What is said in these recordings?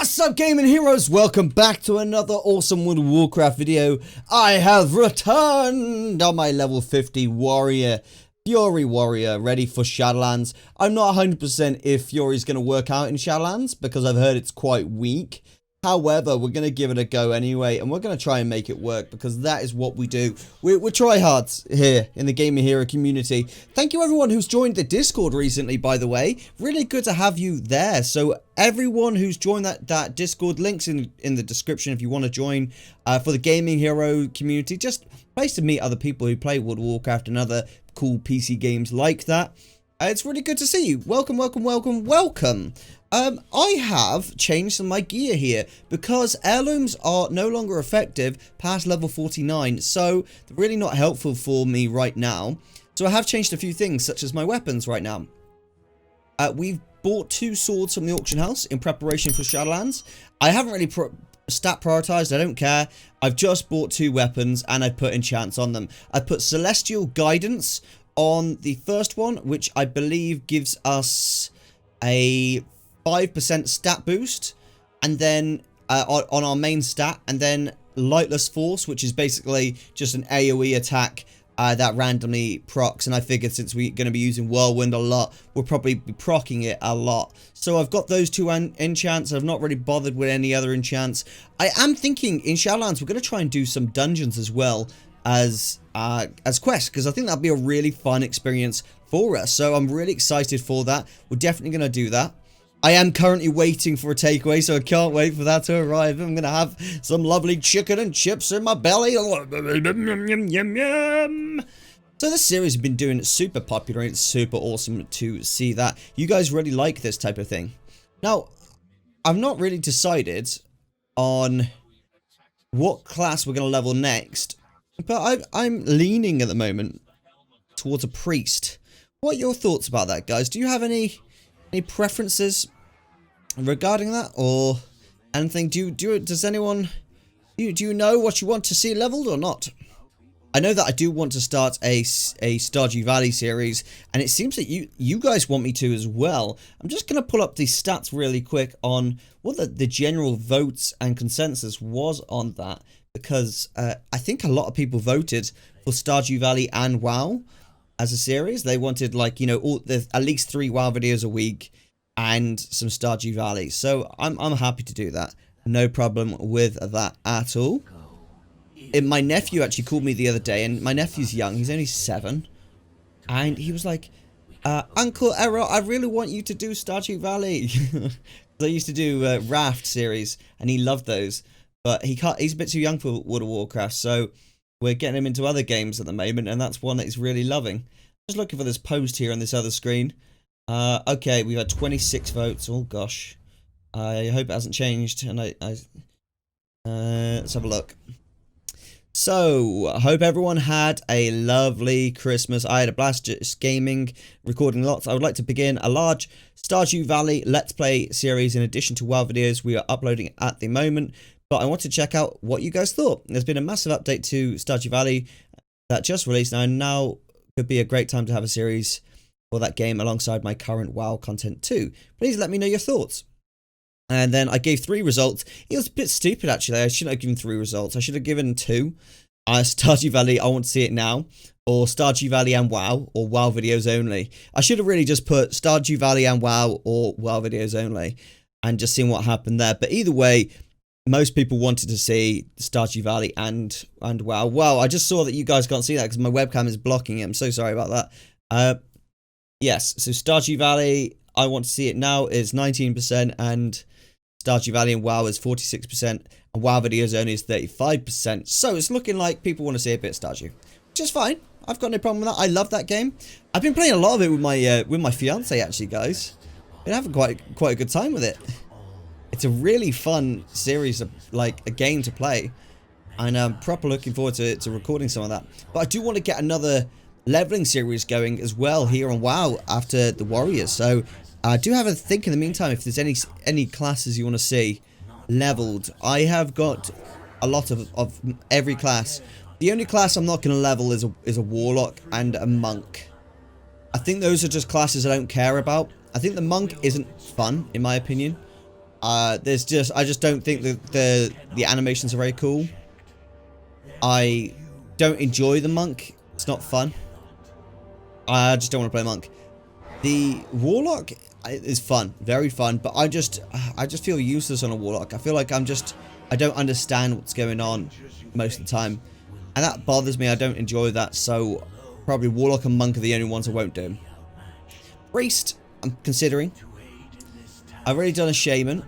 What's up, gaming heroes? Welcome back to another awesome World of Warcraft video. I have returned on my level 50 warrior, Fury Warrior, ready for Shadowlands. I'm not 100% if Fury's going to work out in Shadowlands because I've heard it's quite weak. However, we're going to give it a go anyway, and we're going to try and make it work because that is what we do. We're tryhards here in the Gaming Hero community. Thank you everyone who's joined the Discord recently, by the way. Really good to have you there. So everyone who's joined that Discord, links in the description if you want to join for the Gaming Hero community. Just place to meet other people who play World of Warcraft and other cool PC games like that. It's really good to see you. Welcome, welcome, welcome, welcome. I have changed some of my gear here because heirlooms are no longer effective past level 49, so they're really not helpful for me right now. So I have changed a few things, such as my weapons right now. We've bought 2 swords from the auction house in preparation for Shadowlands. I haven't really stat prioritized, I don't care. I've just bought 2 weapons and I put enchants on them. I put Celestial Guidance on the first one, which I believe gives us a 5% stat boost, and then on our main stat, and then Lightless Force, which is basically just an AoE attack that randomly procs, and I figured since we're going to be using Whirlwind a lot, we'll probably be proccing it a lot. So I've got those 2 enchants. I've not really bothered with any other enchants. I am thinking in Shadowlands we're going to try and do some dungeons as well as quests, because I think that'd be a really fun experience for us. So I'm really excited for that. We're definitely going to do that. I am currently waiting for a takeaway, so I can't wait for that to arrive. I'm going to have some lovely chicken and chips in my belly. So this series has been doing super popular, and it's super awesome to see that you guys really like this type of thing. Now, I've not really decided on what class we're going to level next, but I'm leaning at the moment towards a priest. What are your thoughts about that, guys? Do you have any preferences regarding that, or anything? Does anyone do you know what you want to see leveled or not? I know that I do want to start a Stardew Valley series, and it seems that you guys want me to as well. I'm just going to pull up the stats really quick on what the general votes and consensus was on that, because I think a lot of people voted for Stardew Valley and WoW as a series. They wanted, like, you know, at least 3 WoW videos a week and some Stardew Valley. So I'm happy to do that. No problem with that at all. My nephew actually called me the other day, and my nephew's young. He's only 7. And he was like, Uncle Ero, I really want you to do Stardew Valley. I used to do Raft series, and he loved those. But he's a bit too young for World of Warcraft, so we're getting him into other games at the moment, and that's one that he's really loving. Just looking for this post here on this other screen. Okay, we've had 26 votes. Oh gosh, I hope it hasn't changed. And let's have a look. So I hope everyone had a lovely Christmas. I had a blast just gaming, recording lots. I would like to begin a large Stardew Valley Let's Play series in addition to WoW videos we are uploading at the moment. But I want to check out what you guys thought. There's been a massive update to Stardew Valley that just released, and now could be a great time to have a series for that game alongside my current WoW content too. Please let me know your thoughts. And then I gave 3 results. It was a bit stupid, actually. I shouldn't have given 3 results. I should have given 2. Stardew Valley, I want to see it now, or Stardew Valley and WoW, or WoW videos only. I should have really just put Stardew Valley and WoW, or WoW videos only, and just seen what happened there. But either way, most people wanted to see Stardew Valley and WoW. Wow, I just saw that you guys can't see that because my webcam is blocking it. I'm so sorry about that. Yes, so Stardew Valley, I want to see it now, is 19%, and Stardew Valley and WoW is 46%, and WoW videos only is 35%. So it's looking like people want to see a bit of Stardew, which is fine. I've got no problem with that. I love that game. I've been playing a lot of it with my fiance, actually, guys. Been having quite a good time with it. It's a really fun series, like a game to play, and I'm proper looking forward to recording some of that. But I do want to get another leveling series going as well here on WoW after the Warriors. So I do have a think in the meantime if there's any classes you want to see leveled. I have got a lot of every class. The only class I'm not going to level is a Warlock and a Monk. I think those are just classes I don't care about. I think the Monk isn't fun, in my opinion. I just don't think that the animations are very cool. I don't enjoy the monk. It's not fun. I just don't want to play monk. The warlock is fun, very fun, but I just feel useless on a warlock. I feel like I don't understand what's going on most of the time, and that bothers me. I don't enjoy that, so probably warlock and monk are the only ones I won't do. Priest, I'm considering. I've already done a shaman.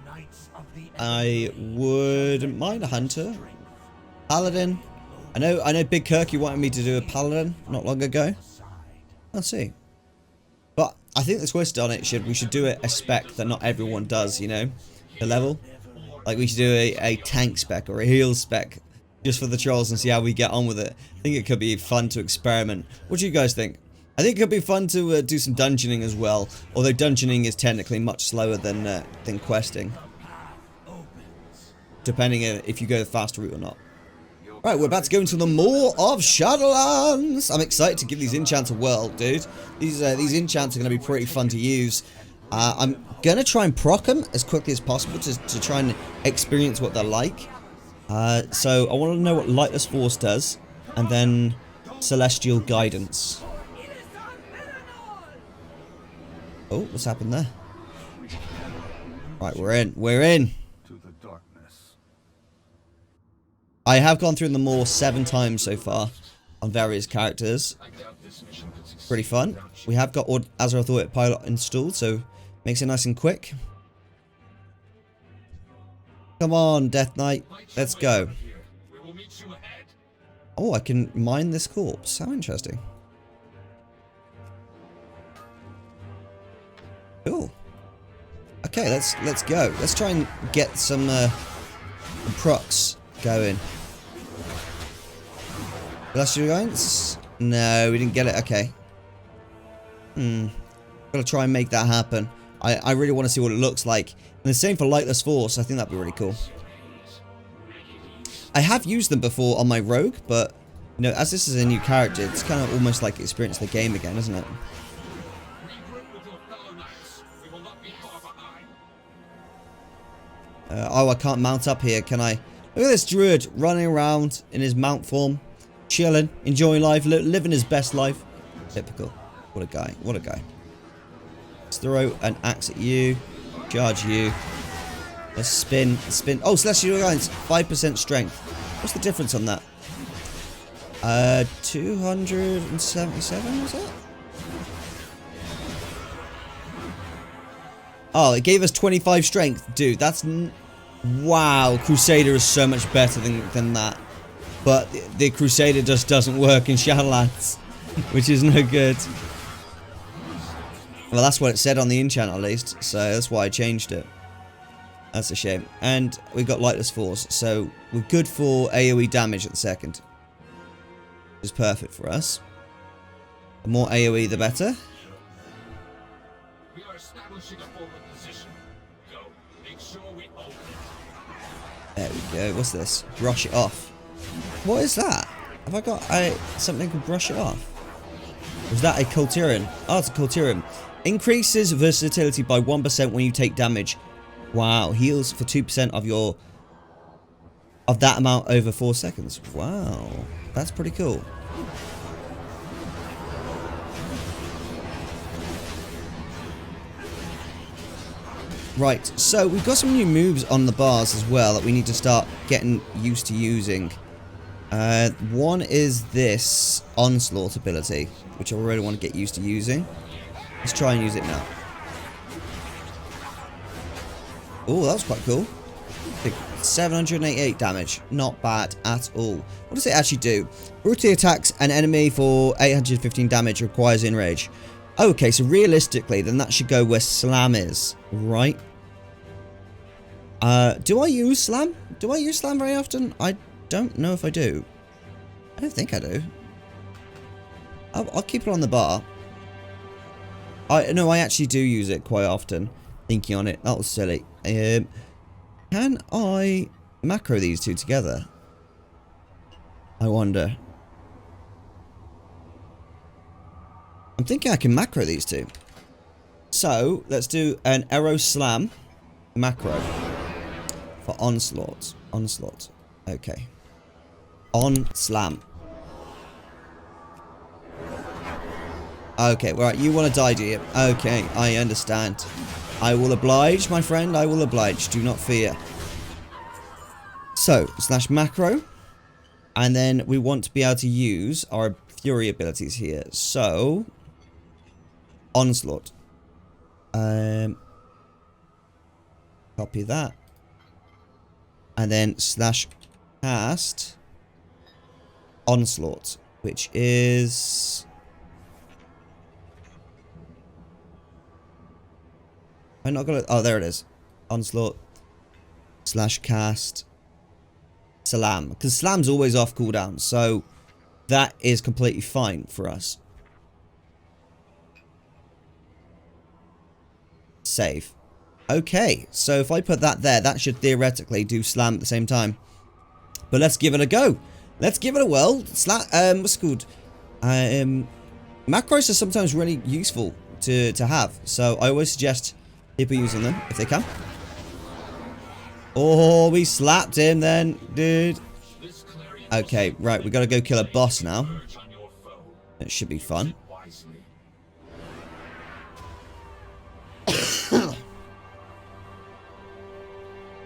I wouldn't mind a hunter. Paladin. I know Big Kirk, you wanted me to do a paladin not long ago. Let's see. But I think the twist on it we should do a spec that not everyone does, you know? The level. Like we should do a tank spec or a heal spec just for the trolls and see how we get on with it. I think it could be fun to experiment. What do you guys think? I think it could be fun to do some dungeoning as well, although dungeoning is technically much slower than questing. Depending on if you go the fast route or not. Alright, we're about to go into the Maw of Shadowlands. I'm excited to give these enchants a whirl, dude. These enchants are going to be pretty fun to use. I'm going to try and proc them as quickly as possible to try and experience what they're like. So I want to know what Lightless Force does, and then Celestial Guidance. Oh, what's happened there? Right, we're in. We're in. I have gone through the Maw 7 times so far on various characters. Pretty fun. We have got Azeroth Autopilot installed, so makes it nice and quick. Come on, Death Knight. Let's go. Oh, I can mine this corpse. How interesting. Cool. Okay, let's go. Let's try and get some procs going. Celestial Guidance? No, we didn't get it. Okay. Gotta try and make that happen. I really want to see what it looks like. And the same for Lightless Force. I think that'd be really cool. I have used them before on my rogue, but you know, as this is a new character, it's kind of almost like experiencing the game again, isn't it? Oh, I can't mount up here, can I? Look at this druid running around in his mount form, chilling, enjoying life, living his best life. Typical. What a guy. What a guy. Let's throw an axe at you. Charge you. Let's spin. Spin. Oh, Celestial Guidance. 5% strength. What's the difference on that? 277, was it? Oh, it gave us 25 strength. Dude, that's... Wow, Crusader is so much better than that. But the Crusader just doesn't work in Shadowlands, which is no good. Well, that's what it said on the enchant at least, so that's why I changed it. That's a shame. And we got Lightless Force, so we're good for AoE damage at the second. Which is perfect for us. The more AoE, the better. We are establishing a forward position. Go. Make sure we open it. There we go. What's this? Brush it off. What is that? Have I got something to brush it off? Was that a Kul Tiran? Oh, it's a Kul Tiran. Increases versatility by 1% when you take damage. Wow. Heals for 2% of that amount over 4 seconds. Wow. That's pretty cool. Right, so we've got some new moves on the bars as well that we need to start getting used to using. One is this Onslaught ability, which I really want to get used to using. Let's try and use it now. Oh, that was quite cool. 788 damage. Not bad at all. What does it actually do? Brutally attacks an enemy for 815 damage, requires Enrage. Okay, so realistically, then that should go where Slam is, right? Do I use Slam? Do I use Slam very often? I don't know if I do. I don't think I do. I'll keep it on the bar. No, I actually do use it quite often. Thinking on it. That was silly. Can I macro these two together? I wonder. I'm thinking I can macro these two. So, let's do an EROSLAM macro. For onslaught. Onslaught. Okay. On slam. Okay, right, you want to die, do you? Okay, I understand. I will oblige, my friend, I will oblige. Do not fear. So, slash macro. And then we want to be able to use our fury abilities here. So, onslaught. Copy that. And then slash cast onslaught, which is... I'm not gonna... Oh, there it is. Onslaught slash cast Salam. Because Salam's always off cooldown, so that is completely fine for us. Save. Okay, so if I put that there, that should theoretically do Slam at the same time. But let's give it a go. Let's give it a whirl. What's it called? Macros are sometimes really useful to have, so I always suggest people using them if they can. Oh, we slapped him then, dude. Okay, right, we gotta go kill a boss now. It should be fun.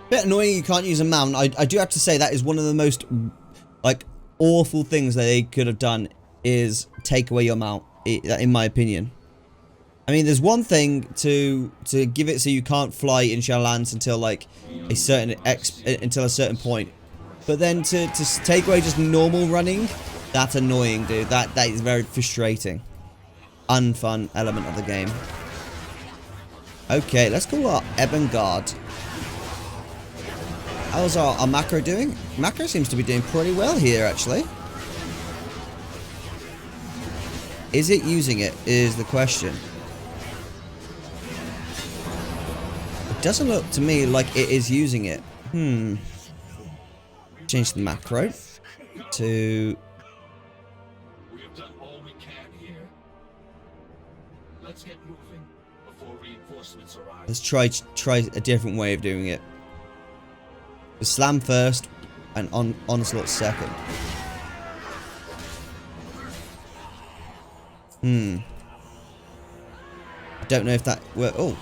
Bit annoying you can't use a mount. I do have to say that is one of the most, like, awful things that they could have done is take away your mount, in my opinion. I mean, there's one thing to give it so you can't fly in Shadowlands until like a certain point, but then to take away just normal running, that's annoying, dude. That is very frustrating, unfun element of the game. Okay, let's call our Ebon Guard. How's our macro doing? Macro seems to be doing pretty well here, actually. Is it using it? Is the question. It doesn't look to me like it is using it. Change the macro to... We have done all we can here. Let's get moving before reinforcements arrive. Let's try a different way of doing it. Slam first and onslaught second. I don't know if that worked. Oh,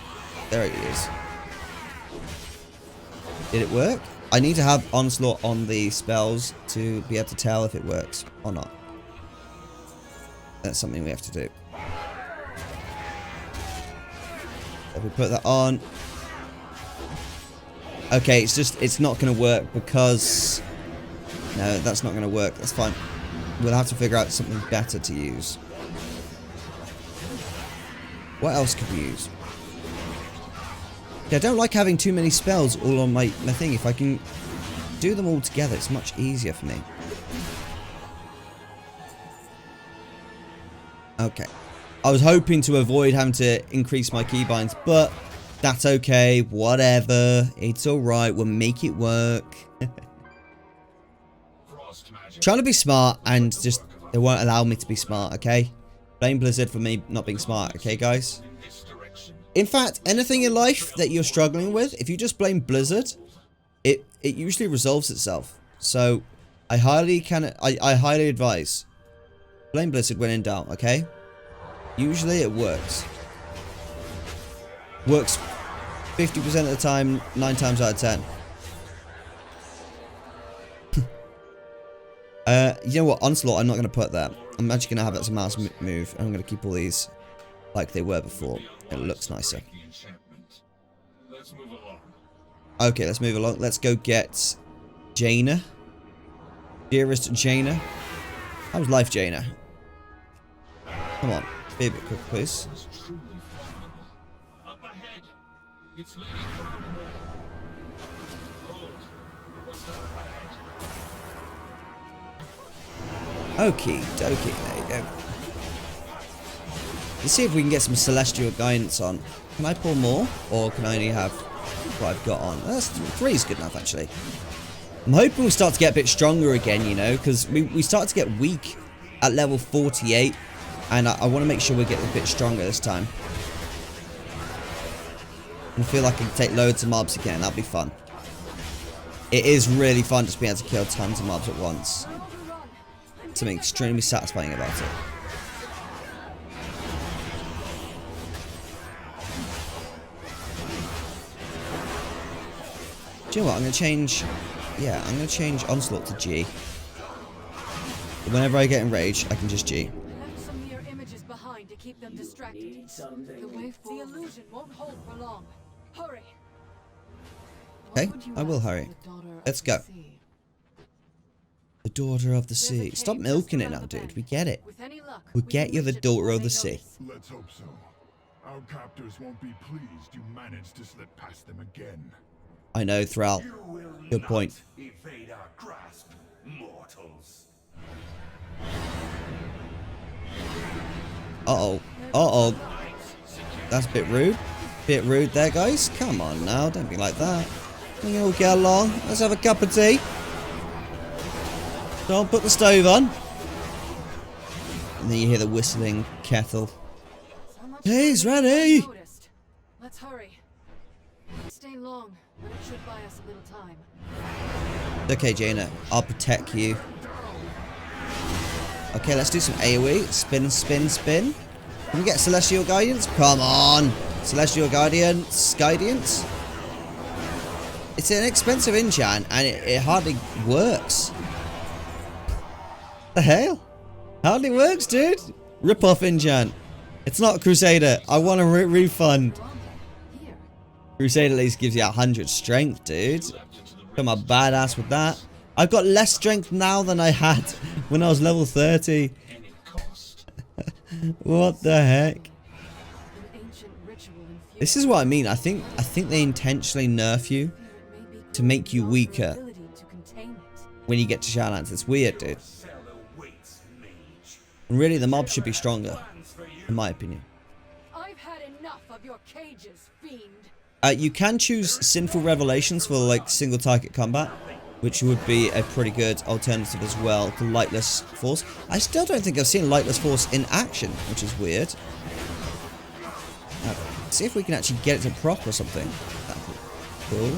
there it is. Did it work? I need to have onslaught on the spells to be able to tell if it works or not. That's something we have to do. If we put that on. Okay, it's not going to work because... No, that's not going to work. That's fine. We'll have to figure out something better to use. What else could we use? Yeah, I don't like having too many spells all on my thing. If I can do them all together, it's much easier for me. Okay. I was hoping to avoid having to increase my keybinds, but... That's okay, whatever. It's alright, we'll make it work. Trying to be smart and just they won't allow me to be smart, okay? Blame Blizzard for me not being smart, okay guys? In fact, anything in life that you're struggling with, if you just blame Blizzard, it usually resolves itself. So I highly advise. Blame Blizzard when in doubt, okay? Usually it works. Works 50% of the time, 9 times out of 10. You know what? Onslaught, I'm not going to put there. I'm actually going to have it as a mouse move. I'm going to keep all these like they were before. It looks nicer. Okay, let's move along. Let's go get Jaina. Dearest Jaina. How's life, Jaina? Come on. Be a bit quick, please. It's Okie dokie, there you go. Let's see if we can get some celestial guidance on. Can I pull more? Or can I only have what I've got on? That's 3 is good enough, actually. I'm hoping we start to get a bit stronger again, you know, because we start to get weak at level 48. And I want to make sure we get a bit stronger this time. I feel like I can take loads of mobs again. That'll be fun. It is really fun just being able to kill tons of mobs at once. Something extremely satisfying about it. Do you know what? I'm going to change... Yeah, I'm going to change Onslaught to G. Whenever I get enraged, I can just G. Left some near images behind to keep them distracted. The illusion won't hold for long. Hurry. Okay, I will hurry. Let's go. The daughter of the sea. Stop milking it now, dude. We get it. We get you're the daughter of the sea. Let's hope so. Our captors won't be pleased you managed to slip past them again. I know, Thrall. Good point. Evade our grasp, mortals. Uh-oh. Uh-oh. That's a bit rude. Bit rude there, guys. Come on now. Don't be like that. We can all get along. Let's have a cup of tea. Don't put the stove on. And then you hear the whistling kettle. Tea's ready! Let's hurry. Stay long, but it should buy us a little time. Okay, Jaina. I'll protect you. Okay, let's do some AoE. Spin, spin, spin. Can we get Celestial Guidance? Come on! Celestial Guidance. Guidance? It's an expensive enchant, and it hardly works. The hell? Hardly works, dude. Rip off enchant. It's not Crusader. I want a refund. Crusader at least gives you 100 strength, dude. Come on, badass with that. I've got less strength now than I had when I was level 30. What the heck? This is what I mean. I think they intentionally nerf you to make you weaker when you get to Shadowlands. It's weird, dude. And really, the mob should be stronger, in my opinion. I've had enough of your cages, fiend. You can choose Sinful Revelations for like single target combat, which would be a pretty good alternative as well to Lightless Force. I still don't think I've seen Lightless Force in action, which is weird. See if we can actually get it to proc or something. That'd be cool.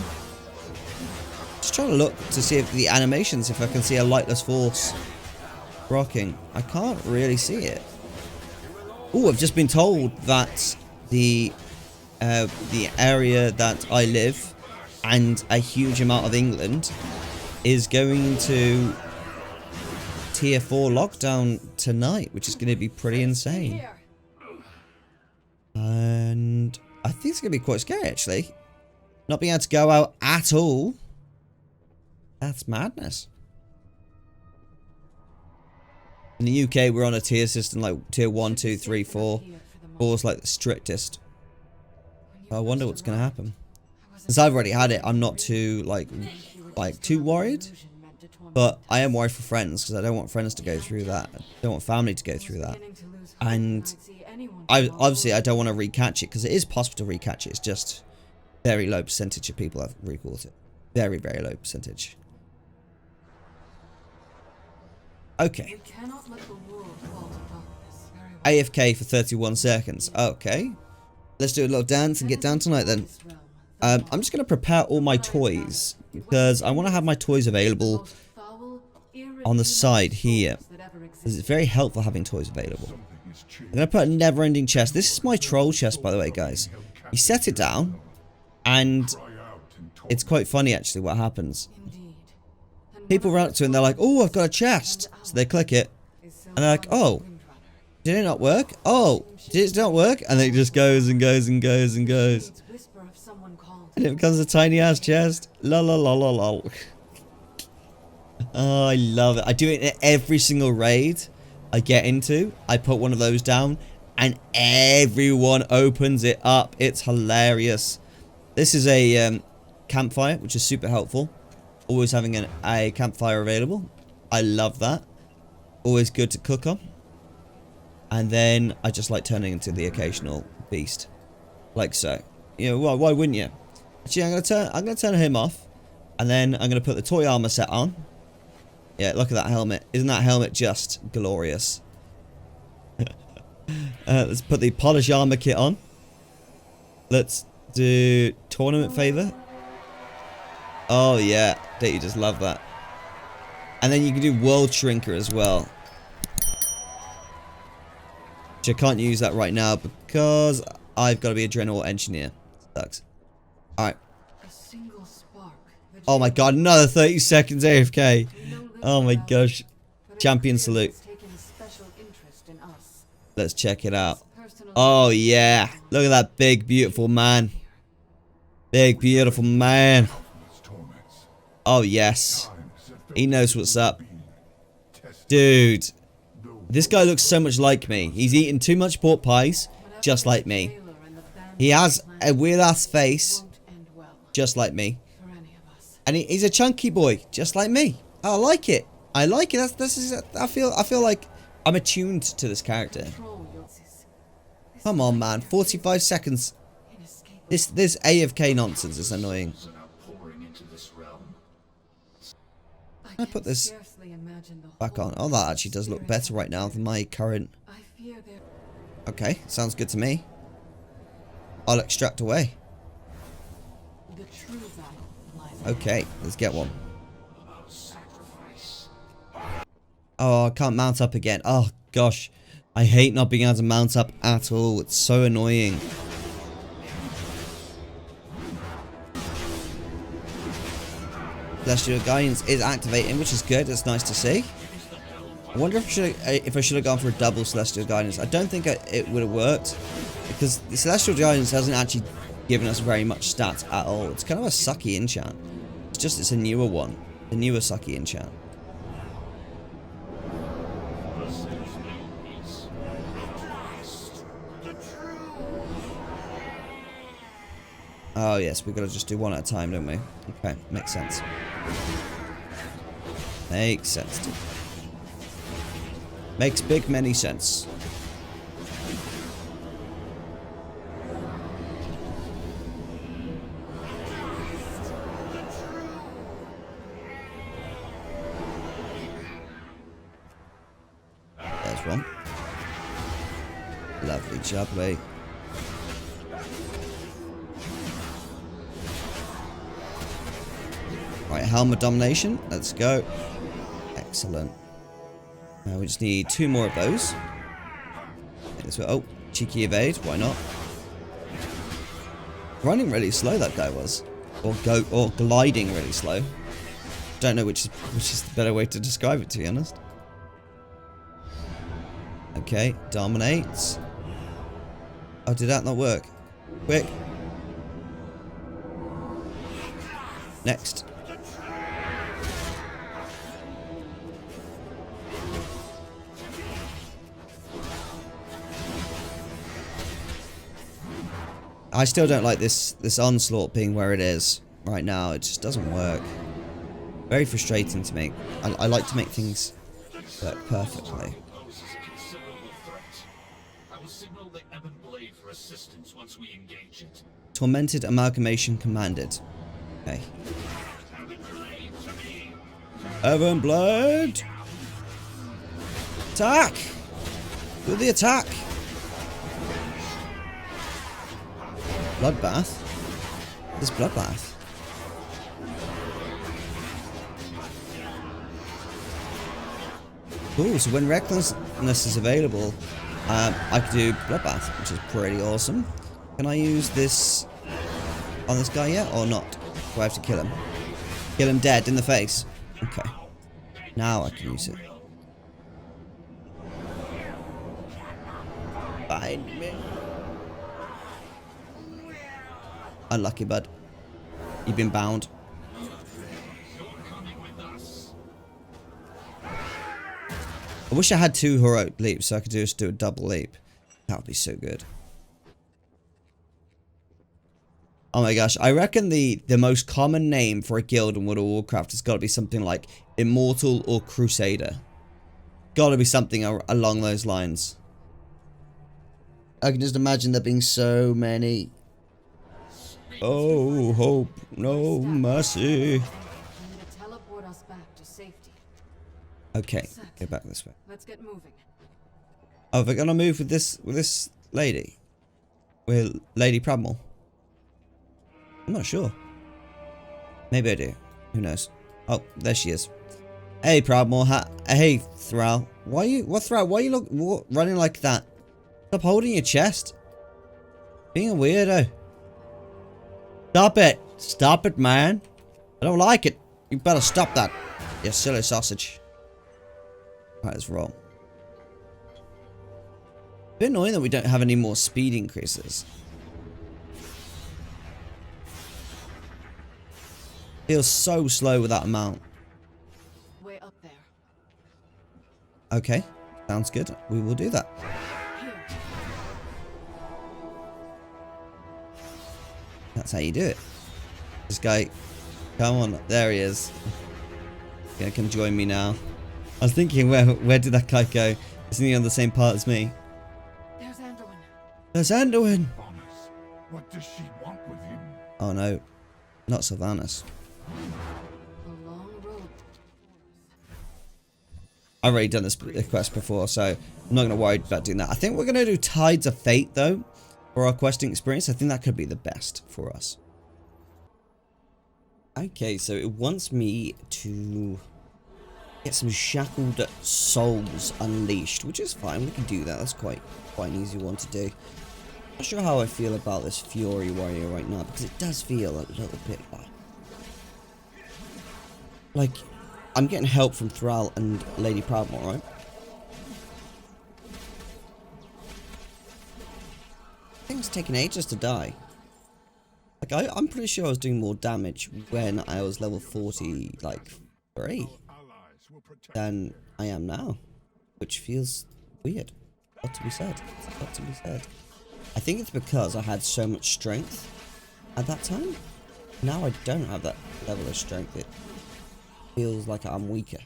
Just trying to look to see if the animations, if I can see a Lightless Force rocking. I can't really see it. Oh, I've just been told that the area that I live and a huge amount of England is going into tier 4 lockdown tonight, which is going to be pretty insane. And I think it's going to be quite scary, actually. Not being able to go out at all. That's madness. In the UK, we're on a tier system like tier 1, 2, 3, 4. 4 is like the strictest. I wonder what's going to happen. Since I've already had it, I'm not too too worried. But I am worried for friends because I don't want friends to go through that. I don't want family to go through that. And obviously I don't want to recatch it because it is possible to recatch it. It's just very low percentage of people have recaught it. Very, very low percentage. Okay. AFK for 31 seconds. Okay. Let's do a little dance and get down tonight then. I'm just going to prepare all my toys because I want to have my toys available on the side here. It's very helpful having toys available. I'm going to put a never-ending chest. This is my troll chest, by the way, guys. You set it down and it's quite funny actually what happens. People run up to it and they're like, oh, I've got a chest. So they click it and they're like, oh, did it not work? Oh, did it not work? And it just goes and goes and goes and goes. And it becomes a tiny ass chest. La la la la la. Oh, I love it. I do it in every single raid I get into. I put one of those down and everyone opens it up. It's hilarious. This is a campfire, which is super helpful. Always having a campfire available. I love that. Always good to cook on. And then I just like turning into the occasional beast. Like so. You know, why wouldn't you? Actually, I'm gonna turn him off. And then I'm gonna put the toy armor set on. Yeah, look at that helmet. Isn't that helmet just glorious? Let's put the polish armor kit on. Let's do tournament favor. Oh yeah, don't you just love that? And then you can do World Shrinker as well. Which I can't use that right now because I've got to be a General Engineer. Sucks. Alright. Oh my god, another 30 seconds AFK. Oh my gosh. Champion salute. Let's check it out. Oh yeah. Look at that big beautiful man. Big beautiful man. Oh yes. He knows what's up. Dude. This guy looks so much like me. He's eating too much pork pies, just like me. He has a weird ass face, just like me. And he's a chunky boy, just like me. I like it. I like it. I feel like I'm attuned to this character. Come on, man. 45 seconds. This AFK nonsense is annoying. Can I put this back on? Oh, that actually does look better right now than my current. Okay, sounds good to me. I'll extract away. Okay, let's get one. Oh, I can't mount up again. Oh, gosh. I hate not being able to mount up at all. It's so annoying. Celestial Guidance is activating, which is good. It's nice to see. I wonder if I should have gone for a double Celestial Guidance. I don't think it would have worked, because the Celestial Guidance hasn't actually given us very much stats at all. It's kind of a sucky enchant. It's a newer one. The newer sucky enchant. Oh yes, we've got to just do one at a time, don't we? Okay, makes sense. Makes sense, dude. Makes big many sense. There's one. Lovely job, mate. Right, Helm of Domination. Let's go. Excellent. Now we just need 2 more of those. Oh, cheeky evade. Why not? Running really slow, that guy was. Or gliding really slow. Don't know which is the better way to describe it, to be honest. Okay, dominates. Oh, did that not work? Quick. Next. I still don't like this onslaught being where it is right now. It just doesn't work. Very frustrating to me. I like to make things work perfectly. Tormented Amalgamation commanded. Okay. Heaven Blade! Attack! Do the attack! Bloodbath? This bloodbath? Cool, so when Recklessness is available, I can do bloodbath, which is pretty awesome. Can I use this on this guy yet, or not? Do I have to kill him? Kill him dead in the face. Okay. Now I can use it. Find me. Unlucky, bud. You've been bound. I wish I had 2 heroic leaps so I could just do a double leap. That would be so good. Oh my gosh, I reckon the most common name for a guild in World of Warcraft has got to be something like Immortal or Crusader. Got to be something along those lines. I can just imagine there being so many. Oh, hope, no mercy. Okay, go back this way. Let's get moving. Oh, we're gonna move with this lady, with Lady Pradmore. I'm not sure. Maybe I do. Who knows? Oh, there she is. Hey, Proudmore. Hey, Thrall. Why you? What, Thrall? Why you running like that? Stop holding your chest. Being a weirdo. Stop it. Stop it, man. I don't like it. You better stop that. You silly sausage. Alright, let's roll. A bit annoying that we don't have any more speed increases. Feels so slow with that amount. Way up there. Okay, sounds good. We will do that. Here. That's how you do it. This guy, come on, there he is. Gonna come join me now. I was thinking, where did that guy go? Isn't he on the same part as me? There's Anduin. There's Anduin! Bonus. What does she want with him? Oh no, not Sylvanas. The long road. I've already done this quest before, so I'm not going to worry about doing that. I think we're going to do Tides of Fate, though, for our questing experience. I think that could be the best for us. Okay, so it wants me to get some shackled souls unleashed, which is fine. We can do that. That's quite an easy one to do. Not sure how I feel about this Fury Warrior right now, because it does feel a little bit like I'm getting help from Thrall and Lady Proudmore, right? Thing's taking ages to die. Like, I'm pretty sure I was doing more damage when I was level 40, like, 3 than I am now. Which feels weird. Got to be said. It's got to be said. I think it's because I had so much strength at that time. Now I don't have that level of strength. It feels like I'm weaker.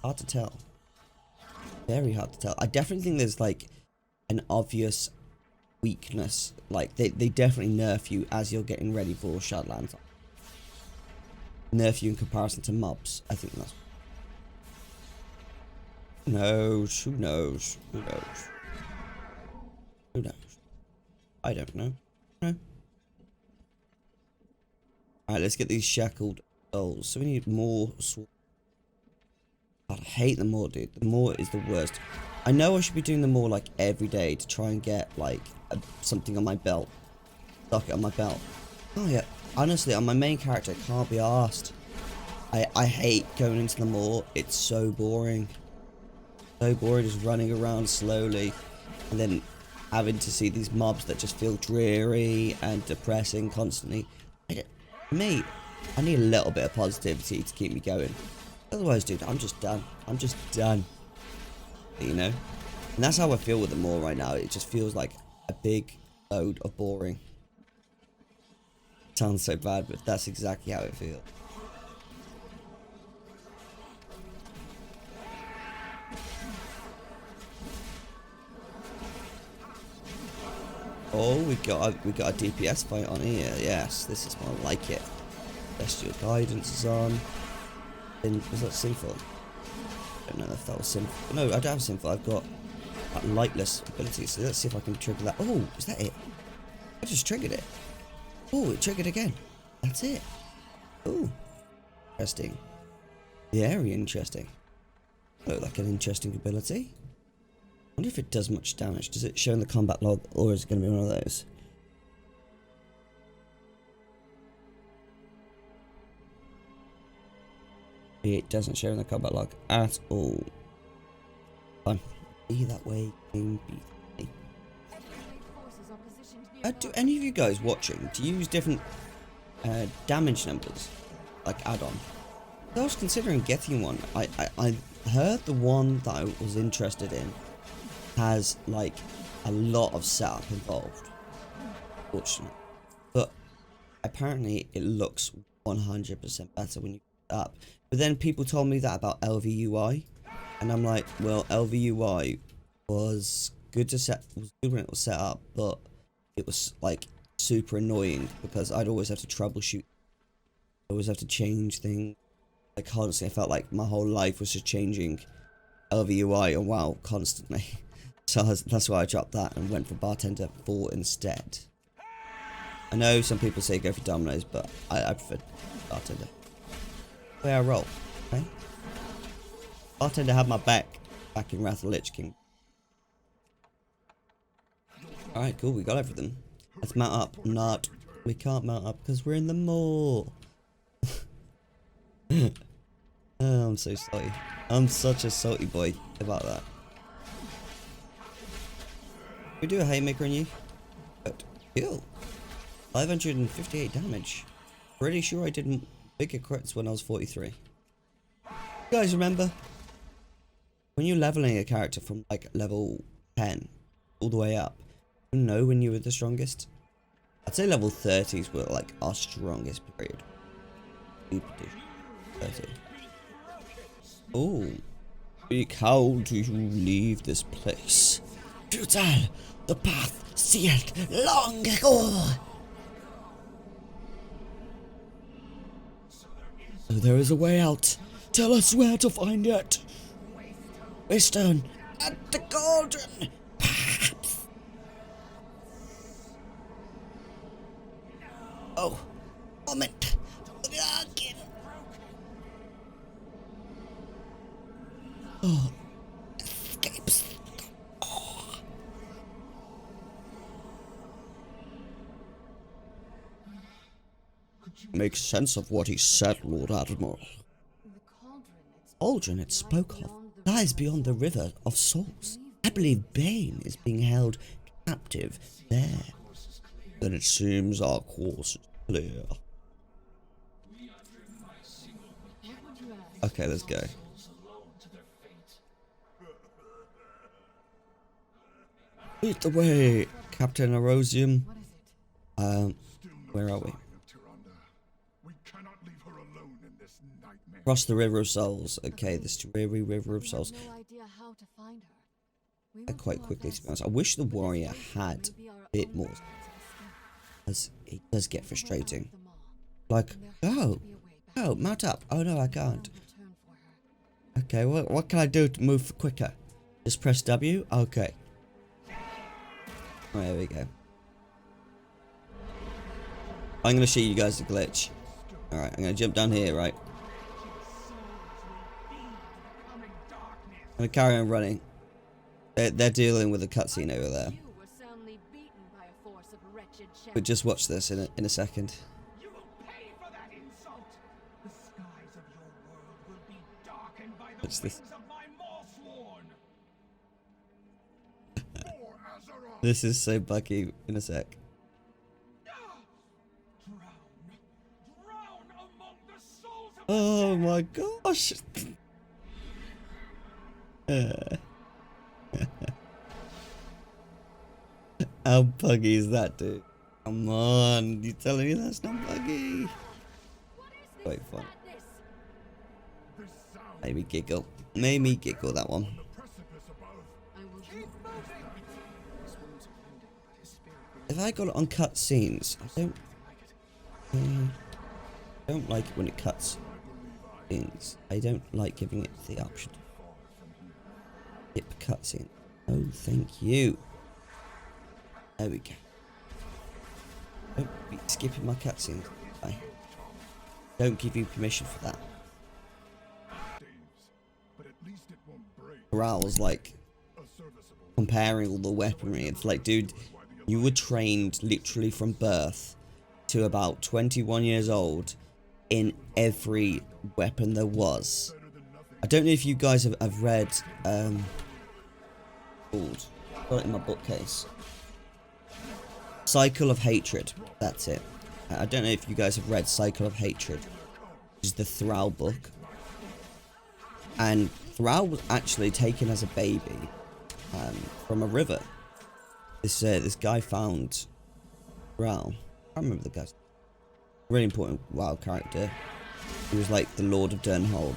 Hard to tell. Very hard to tell. I definitely think there's, like, an obvious weakness. Like, they definitely nerf you as you're getting ready for Shadowlands. Nerf you in comparison to mobs. I think that's... Who knows? Who knows? Who knows? Who knows? I don't know. No. Alright, let's get these shackled souls. So we need more swords. God, I hate the more, dude. The more is the worst. I know I should be doing the more, like, every day to try and get, like, something on my belt. Stock it on my belt. Oh, yeah. Honestly, on my main character, I can't be arsed. I hate going into the more. It's so boring. So boring just running around slowly. And then having to see these mobs that just feel dreary and depressing constantly. For me, I need a little bit of positivity to keep me going. Otherwise, dude, I'm just done. I'm just done. You know? And that's how I feel with the more right now. It just feels like a big load of boring. Sounds so bad, but that's exactly how it feels. Oh, we got a DPS fight on here. Yes, this is more like it. Bestial Guidance is on. Was that Sinful? I don't know if that was Sinful. No, I don't have Sinful. I've got that Lightless ability. So let's see if I can trigger that. Oh, is that it? I just triggered it. Oh, it triggered again. That's it. Oh, interesting. Very interesting. Look like an interesting ability. I wonder if it does much damage. Does it show in the combat log, or is it going to be one of those? It doesn't show in the combat log at all. Fine. Be that way, game be. Do any of you guys watching, do you use different damage numbers, like add-on? I was considering getting one. I heard the one that I was interested in has like a lot of setup involved, fortunately, but apparently it looks 100% better when you put it up. But then people told me that about LVUI, and I'm like, well, LVUI was good when it was set up, but it was like super annoying because I'd always have to troubleshoot, always have to change things. Like constantly, I felt like my whole life was just changing LVUI and WoW constantly. So that's why I dropped that and went for Bartender 4 instead. I know some people say go for Dominoes, but I prefer Bartender. Where I roll, okay? Bartender had my back in Wrath of the Lich King. Alright, cool, we got everything. Let's mount up. Not. We can't mount up because we're in the mall. Oh, I'm so salty. I'm such a salty boy about that. We do a haymaker on you. But kill. 558 damage. Pretty sure I did bigger crits when I was 43. You guys remember? When you're leveling a character from like level 10 all the way up, you know when you were the strongest? I'd say level 30s were like our strongest period. 30. Oh. How do you leave this place? Futile! The path sealed long ago! So there is a way out. Tell us where to find it. Waystone at the cauldron. Perhaps. Oh, moment. Oh, escapes. Oh. Make sense of what he said, Lord Admiral. Cauldron it spoke of lies beyond the river of souls. I believe Bane is being held captive there. Then it seems our course is clear. Okay, let's go. Lead the way, Captain Erosium. Where are we? Cross the River of Souls. Okay, this dreary River of Souls. Quite quickly, to be honest. I wish the warrior had a bit more, as it does get frustrating. Like, oh, mount up. Oh no, I can't. Okay, what can I do to move quicker? Just press W? Okay. There we go. I'm gonna show you guys the glitch. Alright, I'm gonna jump down here, right? I'm gonna carry on running. They're dealing with a cutscene over there. But just watch this in a second. What's this? This is so buggy in a sec. Oh my gosh! How buggy is that, dude? Come on, you telling me that's not buggy? Quite fun. Maybe giggle. Made me giggle, that one. If I got it on cutscenes, I don't like it when it cuts things. I don't like giving it the option to skip cutscene. Oh, thank you. There we go. Don't be skipping my cutscenes. I don't give you permission for that. Morale's like comparing all the weaponry. It's like, dude, you were trained literally from birth to about 21 years old in every weapon there was. I don't know if you guys have read I've got it in my bookcase. Cycle of Hatred. That's it. I don't know if you guys have read Cycle of Hatred, which is the Thrall book. And Thrall was actually taken as a baby from a river. This guy found Thrall. I can't remember the guy's really important WoW character. He was like the Lord of Durnhold.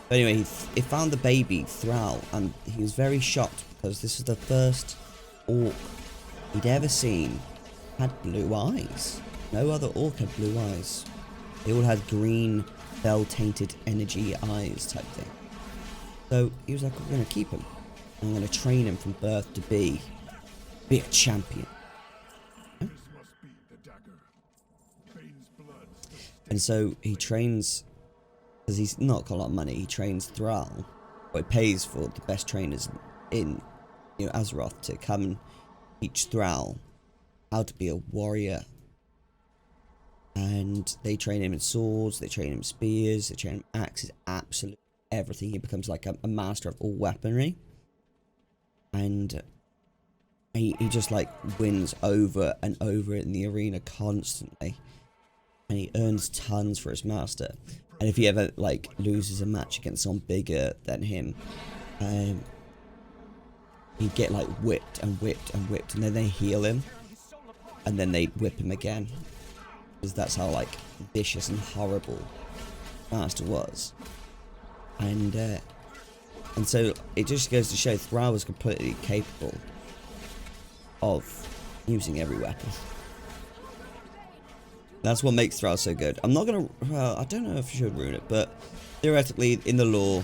But anyway, he found the baby Thrall, and he was very shocked because this is the first orc he'd ever seen had blue eyes. No other orc had blue eyes. They all had green, bell-tainted energy eyes type thing. So he was like, we're going to keep him. I'm going to train him from birth to be a champion. And so he trains, because he's not got a lot of money, he trains Thrall, or he pays for the best trainers in, you know, Azeroth to come and teach Thrall how to be a warrior. And they train him in swords, they train him in spears, they train him in axes, absolutely everything. He becomes like a master of all weaponry. And he just like wins over and over in the arena constantly. And he earns tons for his master. And if he ever like loses a match against someone bigger than him, he'd get like whipped and whipped and whipped, and then they heal him, and then they whip him again, because that's how like vicious and horrible master was. And so it just goes to show Thrall was completely capable of using every weapon. That's what makes Thrall so good. I'm not gonna, well, I don't know if I should ruin it, but theoretically in the lore,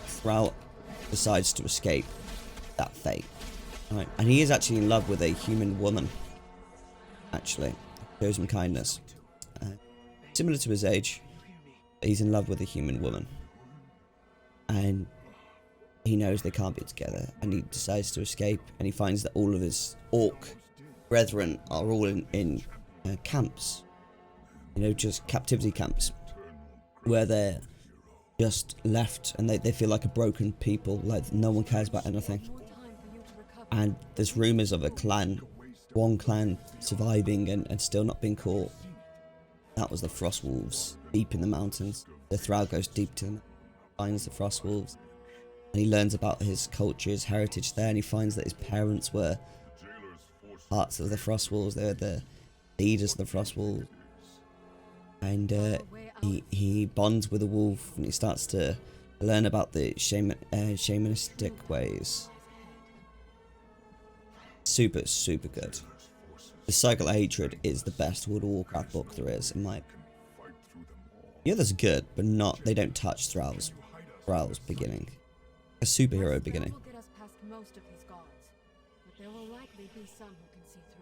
Thrall decides to escape that fate. Right. And he is actually in love with a human woman. Actually, shows him kindness. Similar to his age, but he's in love with a human woman. And he knows they can't be together, and he decides to escape, and he finds that all of his orc brethren are all in camps. You know, just captivity camps, where they're just left, and they feel like a broken people, like no one cares about anything. And there's rumours of a clan, one clan surviving and still not being caught. That was the Frostwolves, deep in the mountains. The Thrall goes deep to them, finds the Frostwolves, and he learns about his culture, his heritage there, and he finds that his parents were parts of the Frostwolves. They were the leaders of the Frostwolves. And he bonds with a wolf, and he starts to learn about the shamanistic ways. Super, super good. The Cycle of Hatred is the best World of Warcraft book there is, in my opinion. The others are good, but not, they don't touch Thrall's beginning. A superhero beginning.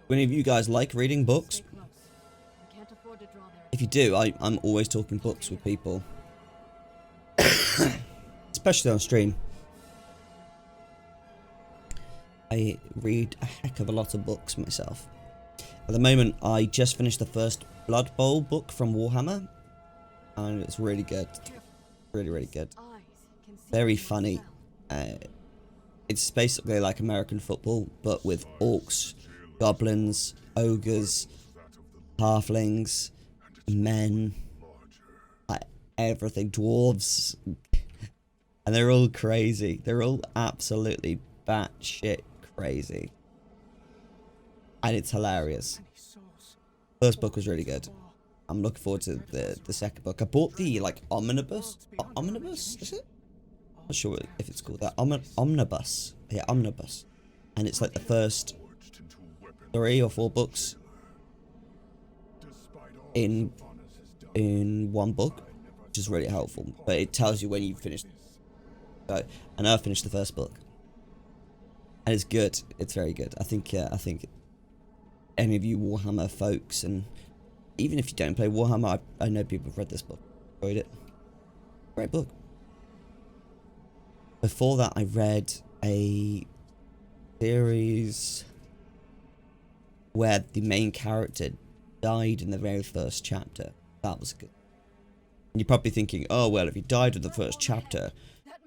Do any of you guys like reading books? If you do, I'm always talking books with people. Especially on stream. I read a heck of a lot of books myself. At the moment, I just finished the first Blood Bowl book from Warhammer, and it's really good. Really, really good. Very funny. It's basically like American football, but with orcs, goblins, ogres, halflings, men, like everything, dwarves, and they're all crazy. They're all absolutely batshit crazy, and it's hilarious. First book was really good. I'm looking forward to the second book. I bought the like omnibus. Omnibus, is it? Not sure if it's called that. Omnibus. Yeah, omnibus. And it's like the first 3 or 4 books in one book, which is really helpful. But it tells you when you've finished. So, and I've finished the first book, and it's good. It's very good. I think any of you Warhammer folks, and even if you don't play Warhammer, I know people have read this book, enjoyed it. Great book. Before that, I read a series where the main character died in the very first chapter. That was good. And you're probably thinking, oh well, if he died in the first chapter,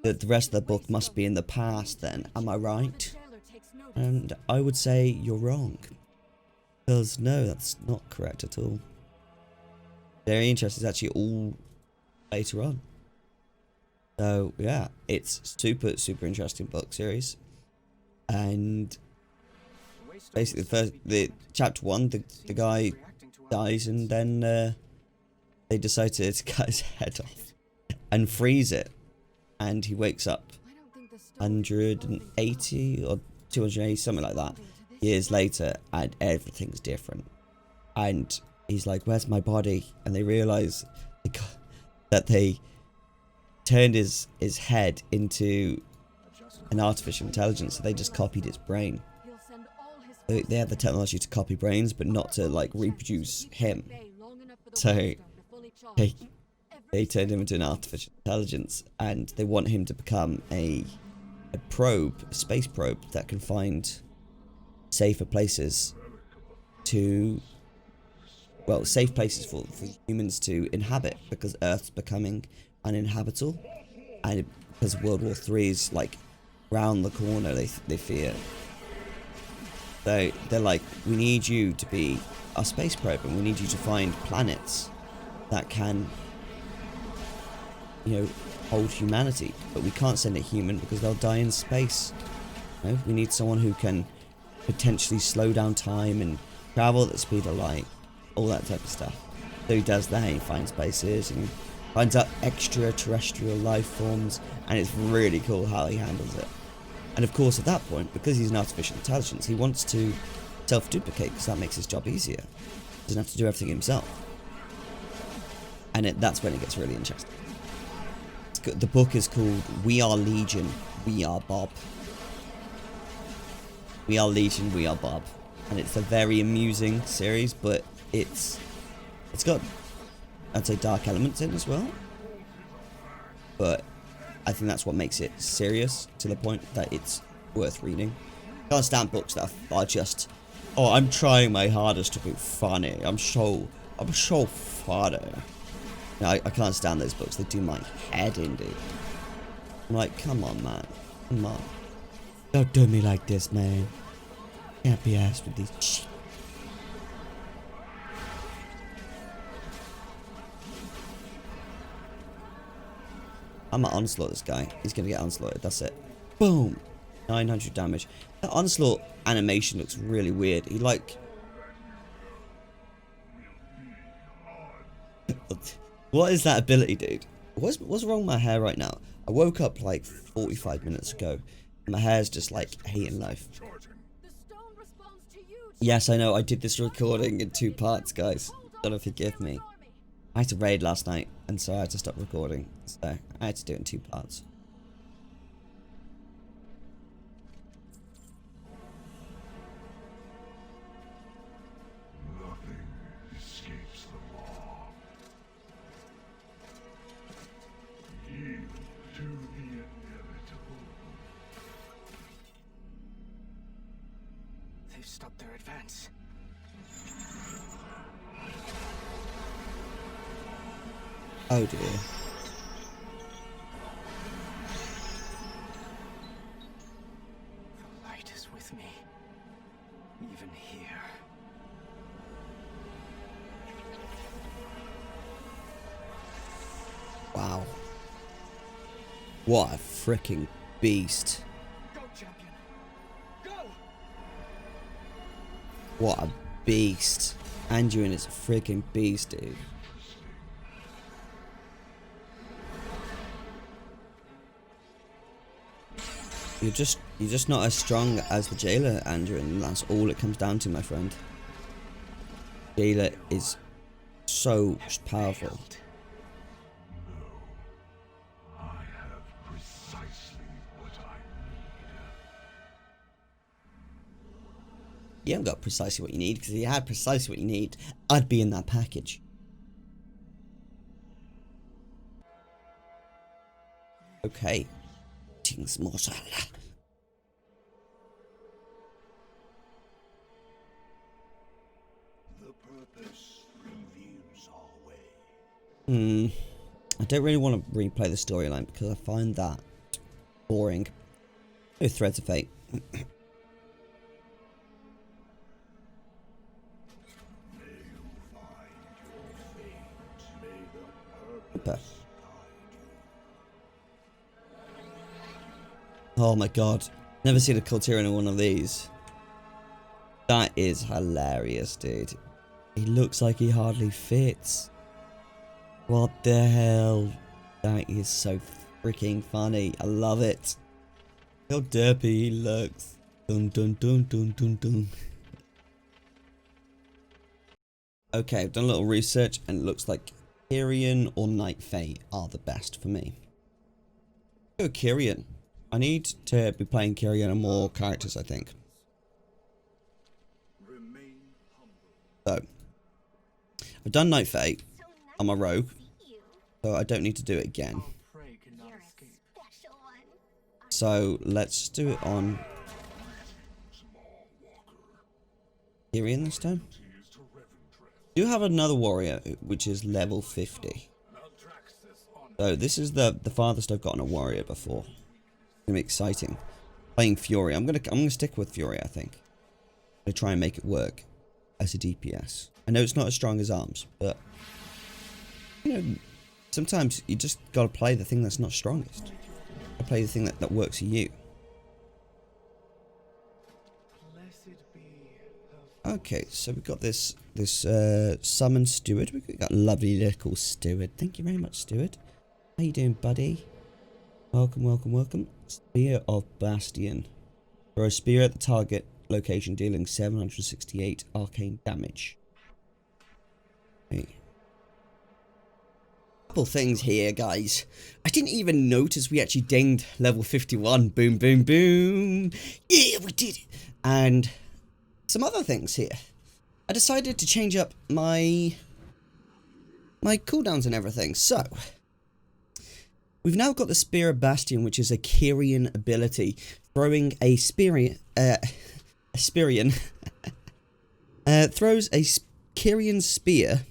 the rest of the book must be in the past then. Am I right? And I would say you're wrong. Because no, that's not correct at all. Very interesting. It's actually all later on. So yeah, it's super, super interesting book series. And basically the chapter 1, the guy dies, and then they decide to cut his head off and freeze it, and he wakes up 180 or 280, something like that, years later, and everything's different. And he's like, where's my body? And they realize that they turned his head into an artificial intelligence, so they just copied his brain. They have the technology to copy brains, but not to like reproduce him. So they turned him into an artificial intelligence, and they want him to become a probe, a space probe that can find safer places to, well, safe places for humans to inhabit, because Earth's becoming uninhabitable, and because World War III is like round the corner, they fear. So they're like, we need you to be our space probe, and we need you to find planets that can, you know, hold humanity, but we can't send a human because they'll die in space. You know, we need someone who can potentially slow down time and travel at the speed of light, all that type of stuff. So he does that, he finds places and finds out extraterrestrial life forms, and it's really cool how he handles it. And of course, at that point, because he's an artificial intelligence, he wants to self-duplicate because that makes his job easier. He doesn't have to do everything himself. And that's when it gets really interesting. The book is called We Are Legion, We Are Bob. We Are Legion, We Are Bob. And it's a very amusing series, but it's got, I'd say, dark elements in as well. But I think that's what makes it serious, to the point that it's worth reading. I can't stand books that are just, oh, I'm trying my hardest to be funny. I'm so funny. No, I can't stand those books. They do my head in, dude. I'm like, come on, man. Come on. Don't do me like this, man. Can't be asked with these shit. I'm gonna onslaught this guy. He's gonna get onslaughted. That's it. Boom. 900 damage. That onslaught animation looks really weird. He like... What is that ability, dude? What's wrong with my hair right now? I woke up like 45 minutes ago, and my hair's just like hating life. Yes, I know. I did this recording in 2 parts, guys. Gotta forgive me. I had to raid last night, and so I had to stop recording. So I had to do it in 2 parts. Nothing escapes the law. Yield to the inevitable. They've stopped their advance. Oh dear. The light is with me, even here. Wow. What a freaking beast. Go, champion! Go! What a beast. Anduin is a freaking beast, dude. You're just not as strong as the jailer, Andrew, and that's all it comes down to, my friend. Jailer is so powerful. I have precisely what I need. You haven't got precisely what you need, because if you had precisely what you need, I'd be in that package. Okay. Things mortal. The purpose reveals our way. I don't really want to replay the storyline because I find that boring. No Threads of Fate. Okay. Oh my god. Never seen a Kul Tiran in one of these. That is hilarious, dude. He looks like he hardly fits. What the hell? That is so freaking funny. I love it. How derpy he looks. Dun dun dun dun dun dun. Okay, I've done a little research and it looks like Kyrian or Night Fae are the best for me. Go Kyrian. I need to be playing Kyrian and more characters, I think. So, I've done Night Fate on my rogue, so I don't need to do it again. Prey cannot escape. So let's do it on Tyrion this time. Do have another warrior which is level 50. So this is the farthest I've gotten a warrior before. It's gonna be exciting. Playing Fury. I'm gonna stick with Fury, I think. I'm gonna try and make it work as a DPS. I know it's not as strong as arms, but you know, sometimes you just gotta play the thing that's not strongest. I play the thing that works for you. Okay, so we've got this summon steward. We've got a lovely little steward. Thank you very much, steward. How you doing, buddy? Welcome, welcome, welcome. Spear of Bastion. Throw a spear at the target location, dealing 768 arcane damage. Okay. Couple things here, guys. I didn't even notice we actually dinged level 51. Boom, boom, boom. Yeah, we did it. And some other things here. I decided to change up my cooldowns and everything. So we've now got the Spear of Bastion, which is a Kyrian ability, throwing a throws a Kyrian spear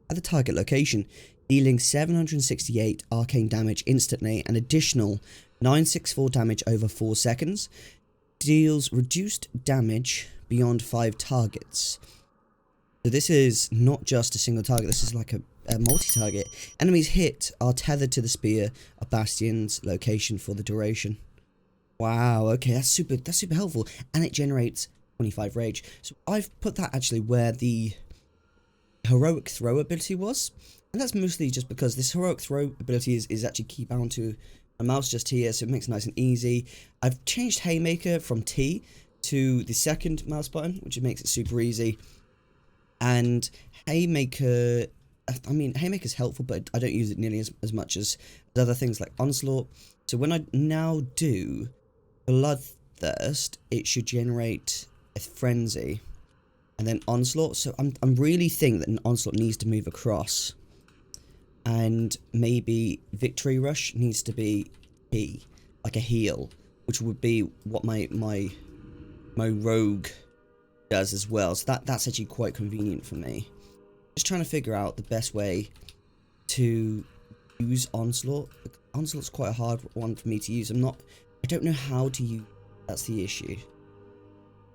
at the target location, dealing 768 arcane damage instantly, an additional 964 damage over 4 seconds, deals reduced damage beyond 5 targets. So this is not just a single target, this is like a multi-target. Enemies hit are tethered to the Spear of Bastion's location for the duration. Wow, okay, that's super helpful. And it generates 25 rage. So I've put that actually where the heroic throw ability was. And that's mostly just because this heroic throw ability is actually keybound to a mouse just here, so it makes it nice and easy. I've changed Haymaker from T to the second mouse button, which makes it super easy. And Haymaker, I mean, Haymaker's helpful, but I don't use it nearly as much as other things like Onslaught. So when I now do Bloodthirst, it should generate a Frenzy, and then Onslaught. So I'm really think that an Onslaught needs to move across, and maybe Victory Rush needs to be P, like a heal, which would be what my rogue does as well. So that's actually quite convenient for me. Just trying to figure out the best way to use Onslaught. Onslaught's quite a hard one for me to use. I don't know how to use. That's the issue.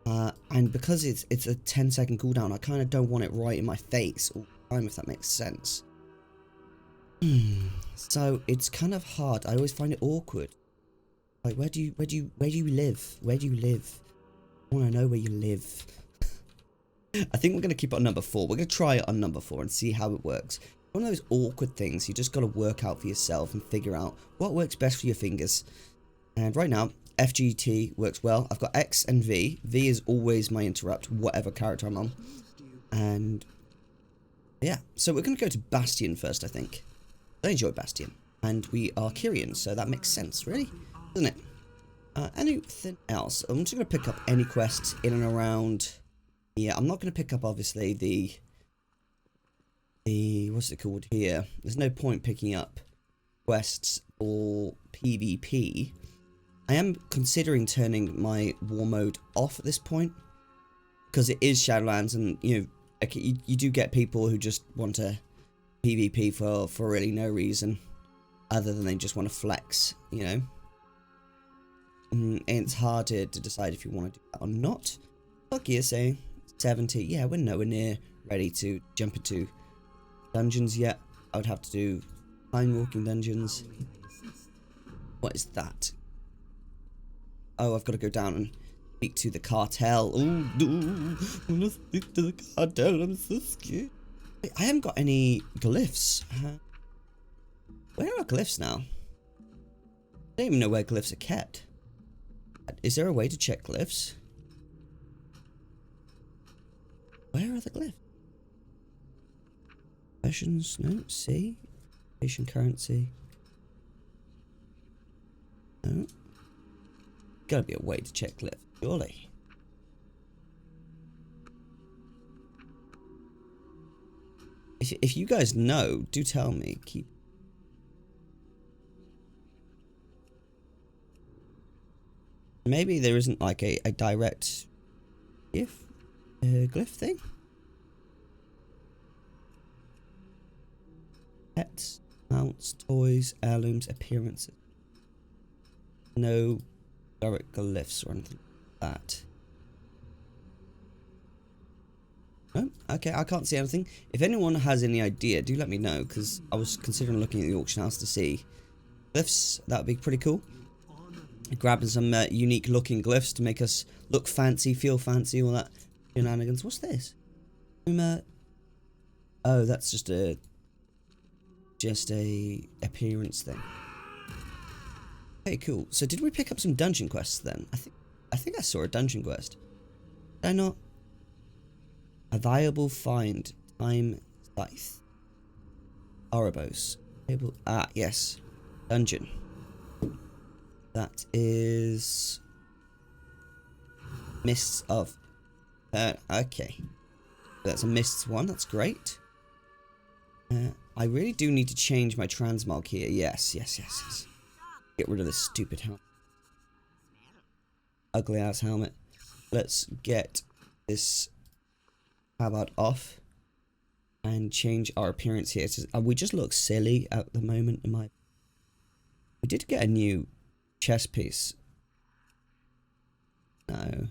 And because it's a 10-second cooldown, I kind of don't want it right in my face all the time, if that makes sense. So it's kind of hard. I always find it awkward. Like, where do you live? Where do you live? I want to know where you live. I think we're going to keep it on number 4. We're going to try it on number 4 and see how it works. One of those awkward things you just got to work out for yourself and figure out what works best for your fingers. And right now, FGT works well. I've got X and V. V is always my interrupt, whatever character I'm on. And yeah, so we're going to go to Bastion first, I think. I enjoy Bastion. And we are Kyrians, so that makes sense, really, doesn't it? Anything else? I'm just going to pick up any quests in and around. Yeah, I'm not going to pick up, obviously, the what's it called here? There's no point picking up quests or PvP. I am considering turning my war mode off at this point, because it is Shadowlands, and you do get people who just want to PvP for really no reason other than they just want to flex, you know. And it's hard to decide if you want to do that or not. Lucky is saying 70. Yeah, we're nowhere near ready to jump into dungeons yet. I would have to do time walking dungeons. What is that? Oh, I've got to go down and speak to the cartel. Oh no, I want to speak to the cartel. I'm so scared. Wait, I haven't got any glyphs. Where are glyphs now? I don't even know where glyphs are kept. Is there a way to check glyphs? Where are the glyphs? Versions? No. C? Asian currency. No. Gotta be a way to check glyphs, surely. If you guys know, do tell me. Maybe there isn't like a direct glyph thing. Pets, mounts, toys, heirlooms, appearances. No direct glyphs or anything like that. No? Okay, I can't see anything. If anyone has any idea, do let me know, because I was considering looking at the auction house to see glyphs. That would be pretty cool. Grabbing some unique looking glyphs to make us look fancy, feel fancy, all that shenanigans. What's this? Oh, that's just a appearance thing. Okay, cool. So did we pick up some dungeon quests then? I think I saw a dungeon quest. Did I not? A viable find. Time scythe. Oribos. Ah, yes. Dungeon. That is Mists of okay. That's a Mists one, that's great. I really do need to change my transmog here. Yes. Get rid of this stupid helmet. Ugly ass helmet. Let's get this tabard off and change our appearance here. We just look silly at the moment. We did get a new chest piece. No.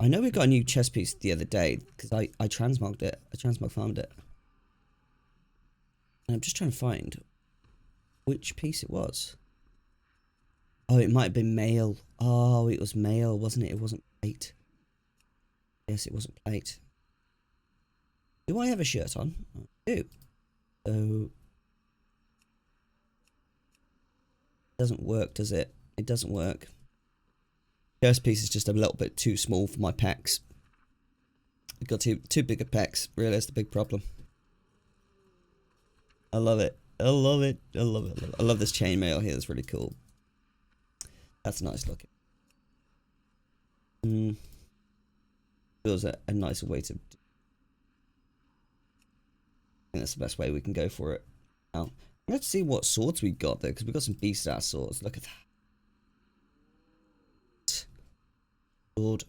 I know we got a new chest piece the other day because I transmogged it. I transmog farmed it. And I'm just trying to find which piece it was. Oh, it might have been mail. Oh, it was mail, wasn't it? It wasn't plate. Yes, it wasn't plate. Do I have a shirt on? I do. So doesn't work, does it? It doesn't work. Chest piece is just a little bit too small for my pecs. I've got too big of pecs. Really, that's the big problem. I love it. I love it. I love it. I love this chainmail here. It's really cool. That's nice looking. Feels a nicer way to. I think that's the best way we can go for it. Now, let's see what swords we got there, because we got some beast ass swords. Look at that. Sword.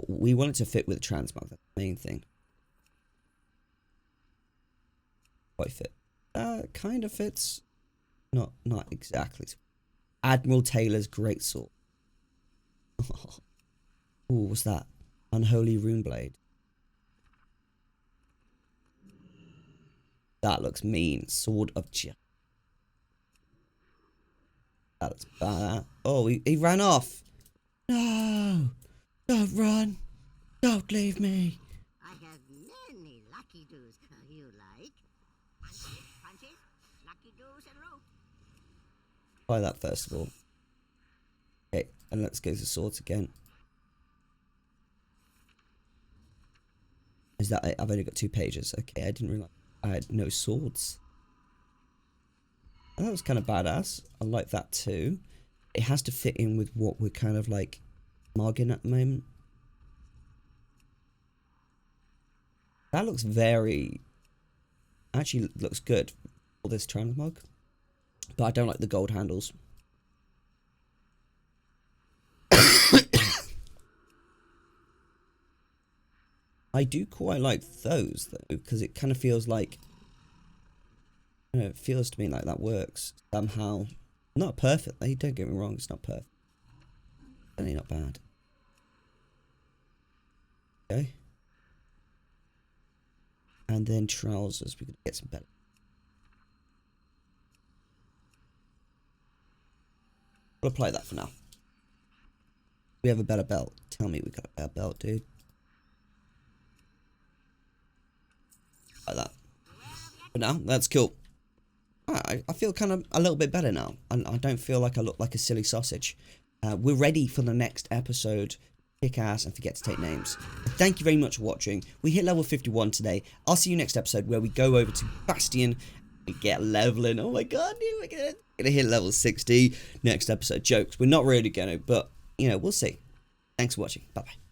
We want it to fit with the transmog. That's the main thing. Quite fit. Kind of fits. Not exactly. Admiral Taylor's greatsword. Ooh, what's that? Unholy Runeblade. That looks mean. Sword of Justice. That looks bad. Oh, he ran off. No! Don't run! Don't leave me! I have many lucky doos you like. Punches, lucky doos, and rope. Try that first of all. Okay, and let's go to swords again. Is that it? I've only got 2 pages. Okay, I didn't realize I had no swords. That was kind of badass. I like that too. It has to fit in with what we're kind of like mogging at the moment. That looks very... Actually looks good for this transmog. But I don't like the gold handles. I do quite like those though, because it kind of feels like... it feels to me like that works somehow. Not perfectly, don't get me wrong, it's not perfect. Certainly not bad. Okay. And then trousers, we could get some better. We'll apply that for now. We have a better belt. Tell me we got a better belt, dude. Like that. But now, that's cool. I feel kind of a little bit better now. I don't feel like I look like a silly sausage. We're ready for the next episode. Kick ass and forget to take names. Thank you very much for watching. We hit level 51 today. I'll see you next episode where we go over to Bastion and get leveling. Oh my god, dude, we're gonna hit level 60 next episode. Jokes. We're not really gonna, but you know, we'll see. Thanks for watching. Bye bye.